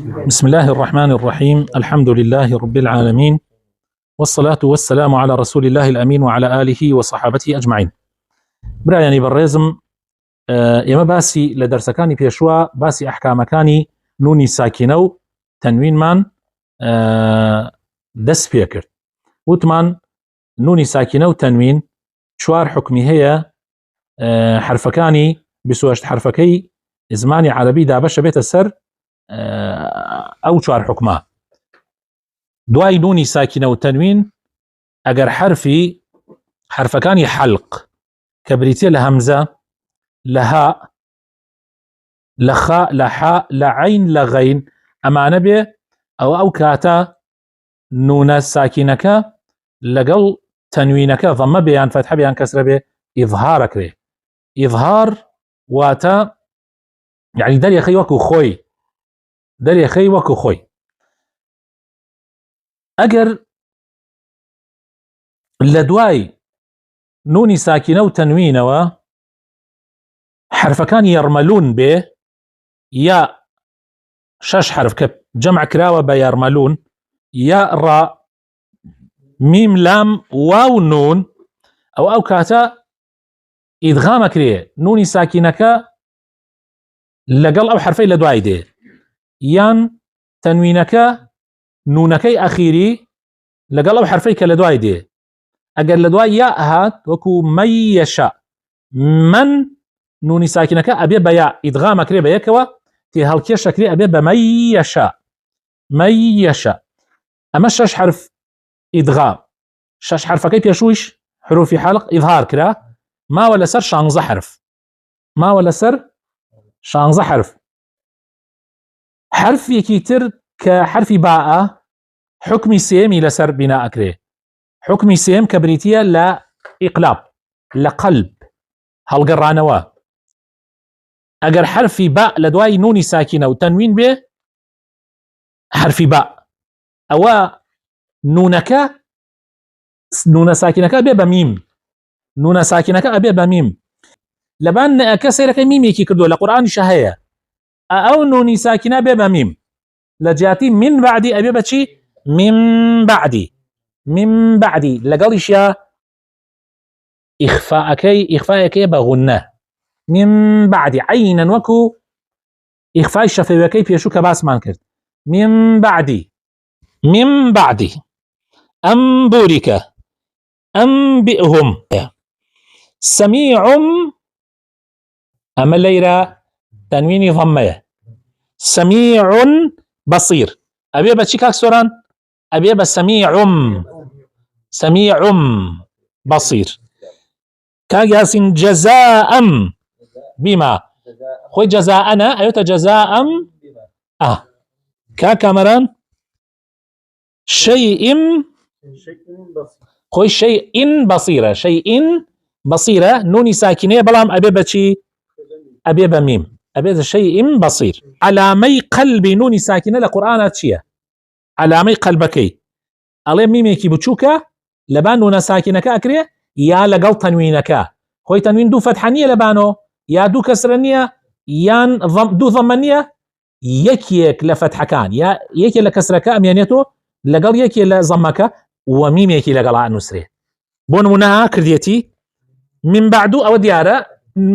بسم الله الرحمن الرحيم. الحمد لله رب العالمين، والصلاة والسلام على رسول الله الأمين وعلى آله وصحابته أجمعين. برایانی بەڕێزم، ئێمە باسی لە دەرسەکانی پێشوە باسی ئەحکامەکانی نونی ساکینە و تەنوینمان دەست پێ کرد. وتمان نونی ساکینە و تەنوین چوار حکمی هەیە، حرفەکانی 28 حرفەکەی زمانی عەرەبی دابەشە بێتە سەر ئەو چوار حکمە. دوای نونی ساکینە و تەنوین ئەگەر حرفەکانی حەلق کە بریتیە لە هەمزە، لە ها، لە خا، لە حا، لە عین، لە غەین، ئەمانە بێ ئەو کاتە نونە ساکینەکە لەگەڵ تەنوینەکە ضەمە بێ یان فەتحە بێ یان کەسرە بێ ئیظهارەکرێ. ئیظهار واتە یعنی دەرێخەی وەکو خۆی، دەرێخەی وەکو خۆی. ئەگەر لە دوای نونی ساکینە و تەنوینەوە حرفەکان یەرمەلوون بێ، یا 6 حرف کە جەمع کراوە بە یەرمەلوون، یا ڕا، میم، لام، واو، نون، ئەو کاتە ئیدغامەکرێ نونی ساکینەکە لەگەڵ ئەو حرفەی لە دوای دێ، یان تەنوینەکە نونەکەی ئەخیری لەگەڵ ئەو حرفەی کە لە دوای دێ. ئەگەر لە دوای یا هات وەکو مەیەشە، من نونی ساکینەکە ئەبێ بە یا ئیدغامەکرێ بە یەکەوە، تێ هەڵکێشەکرێ ئەبێ بە مەیەشە، مەیەشە. ئەمە 6 حرف ئیدغام. 6 حرفەکەی پێشوویش حروفی حەلق ئیظهار کرا، ماوە لەسەر 16 حرف، ماوە لەسەر 16 حرف. حرفێکی تر کە حرفی باءە، حکمی سێمی لەسەر بنا ئەکرێ. حکمی سێم کە بریتیە لە ئیقلاب، لە قەلب، هەڵگەڕانەوە. ئەگەر حرفی باء لە دوای نونی ساکینە و تەنوین بێ، حرفی باء، ئەوە نونە ساکینەکە بێ بە میم، نونە ساکینەکە ئەبێ بە میم. لەبان کە سەیرەکەی میمێکی کردووە لە قورئانیشە هەیە، ئەو نونی ساکینە بێ بە میم، لە جیاتی من بعدی ئەبێ بە چی؟ من بعدی، من بعدی. لەگەڵیشە ئیخفاءەکەی بە غونە، من بعدی، عینەن وەکو ئیخفای شەفەویەکەی پێشوو کە باسمان کرد. من بعدی، من بعدی. ئەم بوریکە، ئەم بئهم، سەمیعم، ئەمە لەیرە تەنوینی ضەمەیە، سەمیعون بەصیر. ئەبێ بە چی کاک سۆران؟ ئەبێ بە سەمیعم، سەمیعم بەصیر. کاک یاسین جەزاءم بیما، خۆی جەزاءەنە ئەوێتە جەزاءم. کاک کامەران شەیئم، خۆی شەیئین بەصیرە، شەیئین بەصیرە، نونی ساکینەیە بەڵام ئەبێ بە چی؟ ئەبێ بە میم، ئەبێ شەیئین بەصیر. علامەی قەلبی نونی ساکینە لە قورئانە چییە؟ علامەی قەلبەکەی ئەڵێ میمێکی بچووکە لەبان نونە ساکینەکە ئەکرێ، یا لەگەڵ تەنوینەکە. خۆی تەنوین دوو فەتحە نییە لەبانۆ، یا دوو کەسرە نییە، یان دوو ضەمە نییە، یەکێک لە فەتحەکان یا یەکێک لە کەسرەکە ئەمێنێتەوە لەگەڵ یەکێک لە ضەمەکە و میمێکی لەگەڵ ئەنووسرێ. بۆ نمونە کردێتی من بعدو، ئەوە دیارە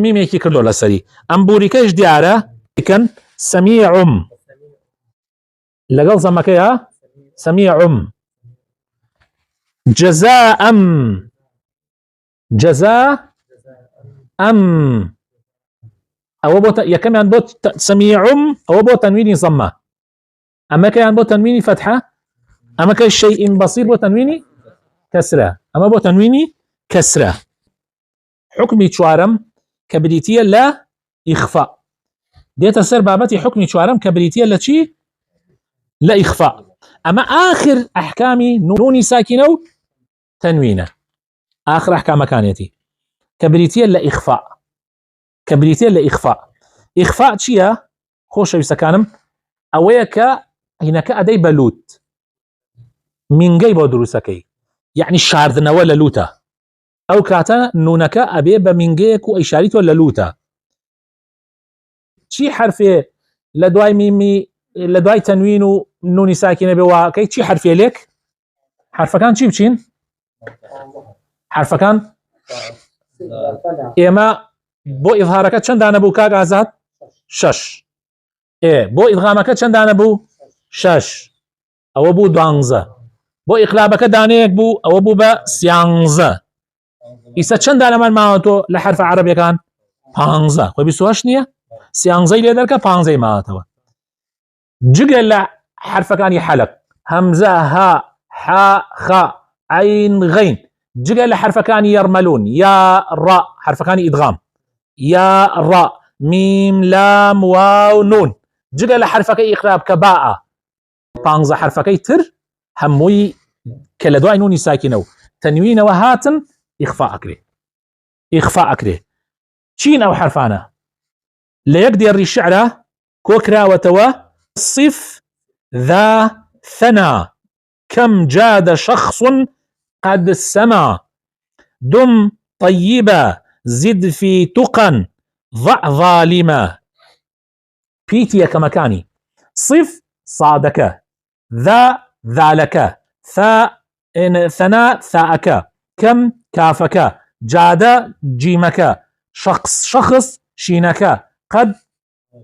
میمێکی کردۆ لەسەری. ئەم بوریکەش دیارە، کەن سەمیعم لەگەڵ ضەمەکەیە، سەمیعم. جەزاءم، جەزاءم، ئەوە بۆ یەکەمیان بۆ سەمیعم، ئەوە بۆ تەنوینی ضەمە، ئەمەکەیان بۆ تەنوینی فەتحە، ئەمەکەی شەیئین بەصیر بۆ تەنوینی کەسرە، ئەمە بۆ تەنوینی کەسرە. حکمی چوارەم کە بریتیە لە ئیخفاء، دێتە سەر بابەتی حکمی چوارەم کە بریتیە لە چی؟ لە ئیخفاء. ئەمە ئاخر ئەحکامی نونی ساکینە و تەنوینە، ئاخر ئەحکامەکانێتی کە بریتیە لە ئیخفاء، کە بریتیە لە ئیخفاء. ئیخفاء چییە؟ خۆشەویستەکانم، ئەوەیە کە عینەکە ئەدەی بە لووت، مینگەی بۆ دروستەکەی، یعنی شاردنەوە لە لووتە. ئەو کاتە نونەکە ئەبێ بە مینگەیەک و ئیشاریتۆ لە لووتە. چی حرفێ لە دوای میمی لدواي تنوين ونوني ساكنة بوا كي تشي حرفي لك حرف كان تشي بچين حرف كان إما بو إظهارك چند دانا بو كاك آزاد شش بو إدغامك چند دانا بو شش أو بو دوانزة بو إقلابك دانيك بو أو بو با سيانزة إسا چند دانا من ماوتو لحرف عربي كان پانزة خوي بسوهش نية سيانزة اللي دركا پانزة ماوتو جقل حرف كان يحلق همزة ها حاء خاء عين غين جقل حرف كان يرملون يا راء حرف كان إدغام يا راء ميم لام واو نون جقل حرف كي إقراب كباء بانزا حرف كي تر هموي كالدواء نوني ساكنو تنوين وهاتن إخفاء أكري شين أو حرفانا ليقدر الشعر كوكرا وتوا صف ذا ثنا كم جاد شخص قد سما دم طيبا زد في تقا ضع ظالما بيتي كمكاني صف صادك ذا ذالك ثنا ثاءك كم كافك جاد جيمك شخص شينك قد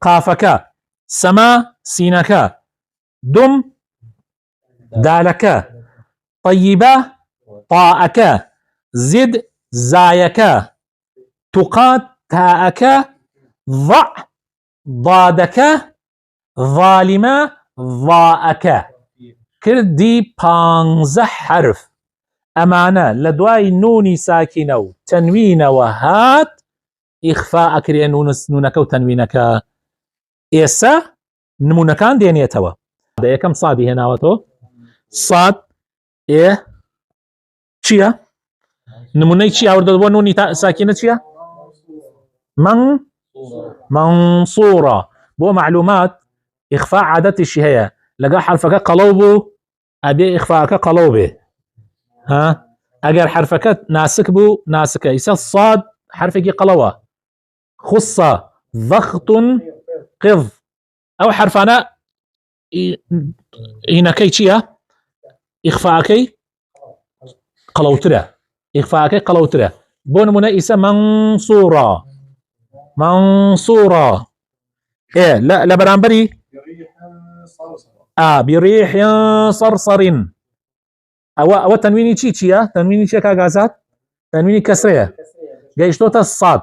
قافك سما سينك دم دالك طيبة طاءك زد زايك تقات تاءك ضع ضادك ظالمة ضاءك كردي بانزح حرف أمانة لدواي نوني ساكنة تنوين وهات إخفاء أكري نونك وتنوينك إيسا نمونكان دينيتوا هذا كم صادي هنا وتو صاد إيه چيا نموني چيا ورد نوني ساكنة چيا منصورة بو معلومات إخفاء عادتي الشي هي لقى حرفك قلوبه أبي إخفاءك قلوبه ها أجر حرفك ناسك بو ناسك يسا الصاد حرفك قلوة خصة ضغط قض أو حرفنا هنا كيتشيا إخفاءكي قلوترة إخفاءكي قلوترة بون منا إسا منصورة إيه لا برامبري بريح صرصر أو تنويني تشيا تنويني تشيا كاغازات تنويني كسرية جايشتوتا الصاد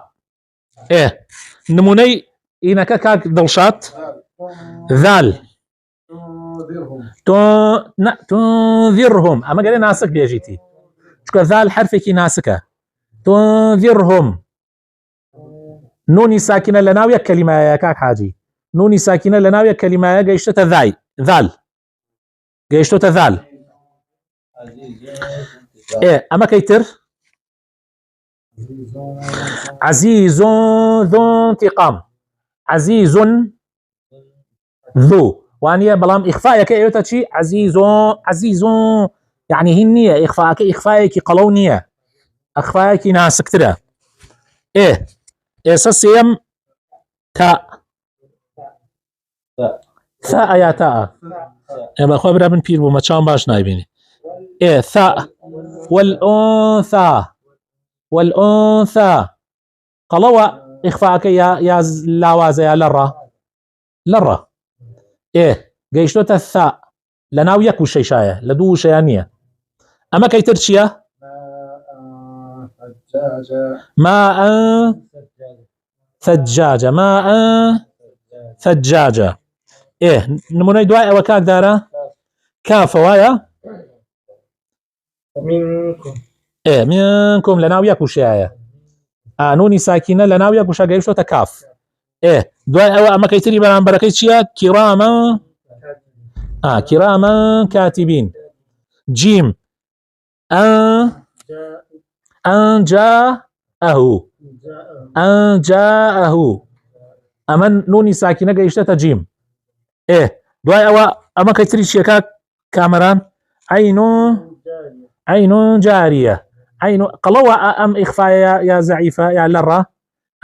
إيه نموني إنك كاك دلشات ذال تنذرهم أما قال ناسك بيجيتي شكو ذال حرفك ناسكة تنذرهم نوني ساكنة لناوية كلمة يا كاك حاجي نوني ساكنة لناوية كلمة يا جايشتوتا ذال جايشتوتا ذال إيه أما كيتر عزيز ذو انتقام عزيز ذو وانيا بلام إخفاءك إيوتا شي عزيز يعني هنية إخفاءك قلونية إخفاءك ناسك ترى إيه سيم تاء يا تاء يا بأخوة برا من بير وما تشام باش نايبيني إيه ثاء والأنثى قلوة إخفاءك يا لاوازة يا لرة إيه جيشتوتا الثاء لناو يكو شيشاية لدو شيانية أما كي ترشيا ماء ثجاجة إيه نموني دواء وكاك دارا كافوايا منكم إيه منكم لناو يكو شياية نوني ساكنة لناو يكو شا جيشتوتا كاف إيه دواء أما كي تري بران بركي شيا كراما كاتبين جيم أن جاءه أما نوني ساكنة جيشتها جيم إيه دواء أما كيتري شيكا كاميران عين جارية عين قلوة أم إخفاء يا زعيفة يا لرة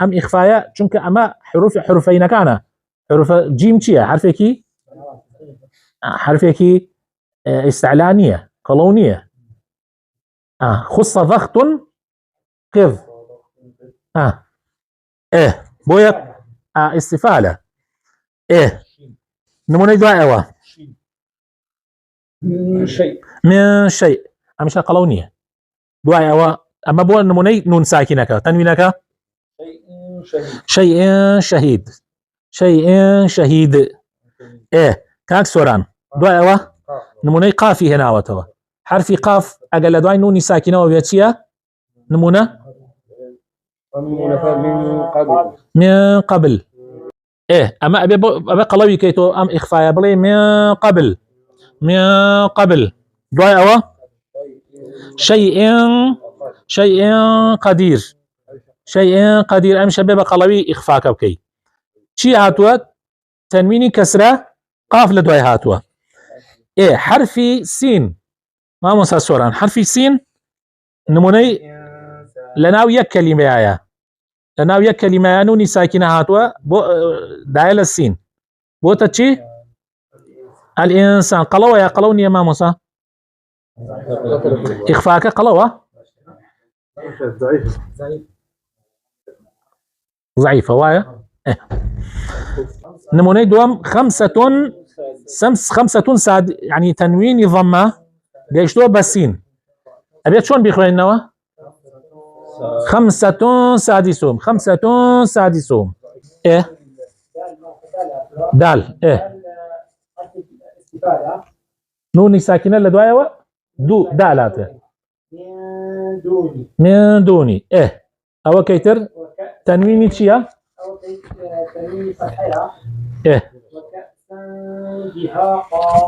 أم إخفاء چونك أما حروفين كان حروف جيم چيا حرفكي حرفێکی استعلانية قڵەونیە خص ضغط قض بۆیە استفالة نمونەی دوایەوە من شيء ئەمشە قەڵەونیە دوایەوە ئەمە بۆ نمونەی نون ساکینەکە تەنوینەکە شيء شهيد شيء شهيد كاك سۆران دوایەوە نمونەی قافی هێناوەتەوە حرفی قاف ئەگەر لە دوای نونی ساکینەوە بێت چییە نمونە من قبل ئەمە ئەبێ قەڵەوی کەیتەوە ئەم ئیخفایە بڵێ من قبل من قبل دوایەوە شيء قدير شيء قدير ئەمشە بێ بە قەڵەوی ئیخفاکە بکەیت چی هاتووە تەنوینی کەسرە قاف لە دوای هاتووە حرفی سین مامۆستا سۆران حرفی سین نمونەی لەناو یەک کەلیمەیە لەناو یەک کەلیمەیە نونی ساکینە هاتووە بۆ دایە لە سین بۆتە چی الئینسان قەڵەوە یا قەڵەو نییە مامۆستا ئیخفاکە قەڵەوە ضعيفة وایە نمونەی دووەم خمسة ساد يعني تنويني ضمة گەیشتووە بە سین ئەبێت چۆن بیخوێنەوە خمسة سادسهم دال نونی ساکینە لە دوایەوە دوو دالاتێ من دوني ئەوە کەیتر تەنوینی چییە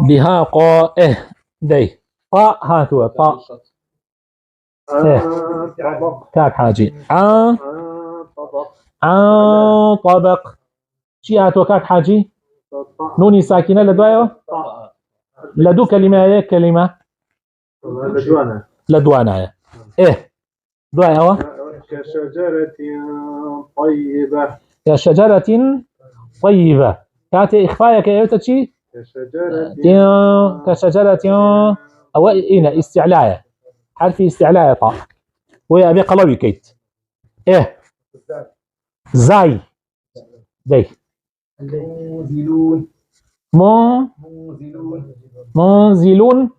بهاقا دەی طاء هاتووە طاء كاك حاجي طبق چی هاتووە کاک حاجی نونی ساکینە لە دوایەوە لە دوو کەلیمە یەک کەلیمە لە دوانایە دوایەوە كشجرة طيبة كاتي إخفاء كيوتا شي كشجرة أو إيه استعلاء حرف استعلاء طاء ويا أبي قلوي كيت زاي دي منزلون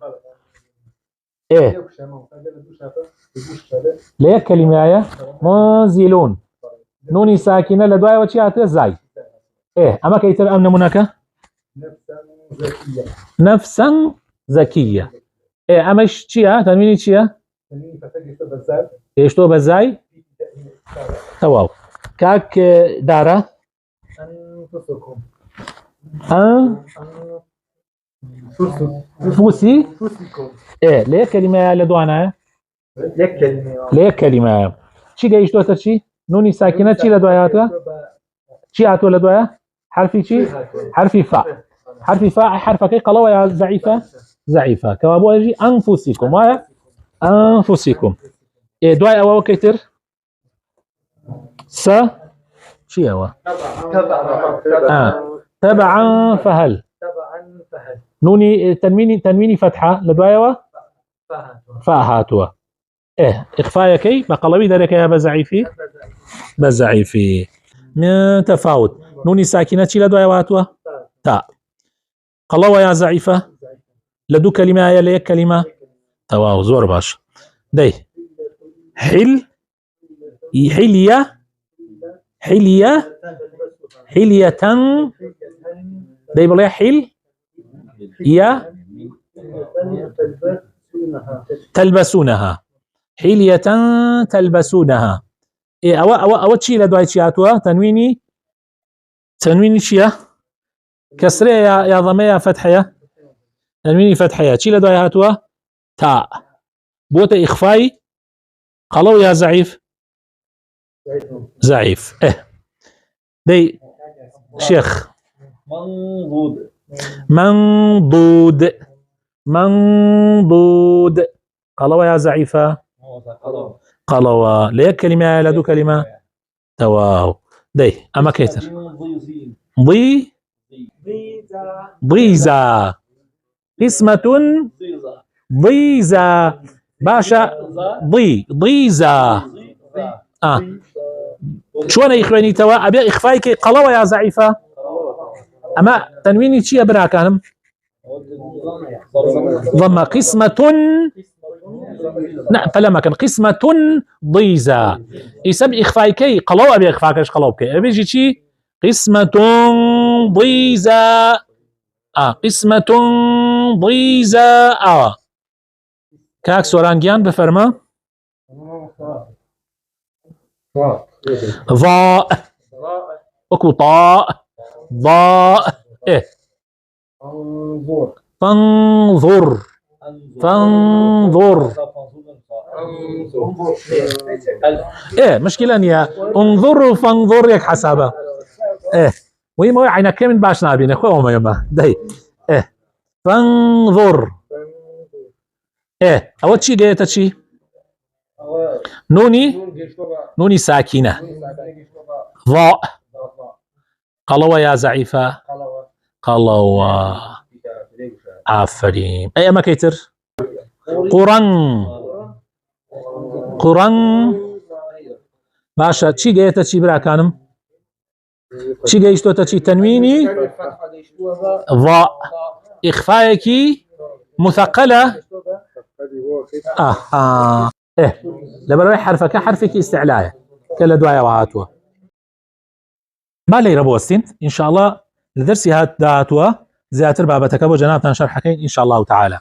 ليه كلمة منزلون نوني ساكنة لدواء وشيات زاي أما كيتر أم نمونك نفسا زكية أما شيا تنويني شيا إيش تو بزاي تواو كاك دارا فوسي ليه كلمة لدوانا ليه كلمة شي جايش تو تشي نوني ساكنة شي لدواياتها شي عتو لدوايا حرفي شي حرفي فاء حرفي فاء حرف كي قلوة يا زعيفة زعيفة كوابو يجي أنفسكم ويا أنفسكم دوايا أو كتر س شي هو تبعا فهل نوني تنويني فتحة لدوايا فاء هاتوا إخفاء كي بقلبي ذلك يا بزعيفي بزعيفي من تفاوت نوني ساكنة شي لدوايا هاتوا تاء قلوة يا زعيفة لدو كلمة يا ليك كلمة تواو زور باش دي حلية حلية دي بلي حل يا تلبسونها حلية تلبسونها أو تشي لدواي تشياتوا تنويني شيا كسرية يا ضمية فتحية تنويني فتحية تشي لدواي هاتوا تاء بوتا إخفاي قالوا يا زعيف زعيف دي شيخ منضود قالوا يا زعيفة قالوا ليه كلمة لدو كلمة تواو دي أما كيتر ضيزة قسمة ضيزة باشا ضيزة شلون يخويني توا ابي اخفايك قلوه يا زعيفه اما تنويني شي ابرا كانم ضم قسمة نعم فلما كان قسمة ضيزة يسب اخفايكي قلوه ابي اخفاكش قلوبك ابي جي شي قسمة ضيزة قسمة ضيزة كاك سورانجيان بفرما ضاء اكو طاء ضاء فانظر مشكلة يا انظر فانظر يك حسابه وهي ما عينك كم باش نابين اخو ما يما داي فانظر اول شيء جايت شيء نوني ساكنة ضاء قلوة يا زعيفة قلوة عفرين اي ما كيتر قرن باشا شي جايت شي برا كانم شي جايشتو تشي تنويني ضاء اخفايكي مثقلة لبروي حرفك حرفك استعلاء كلا دوايا وهاتوا ما لي ربوستين ان شاء الله لدرسي هات داتوا زياتر بابتك ابو جنابنا شرحكين ان شاء الله تعالى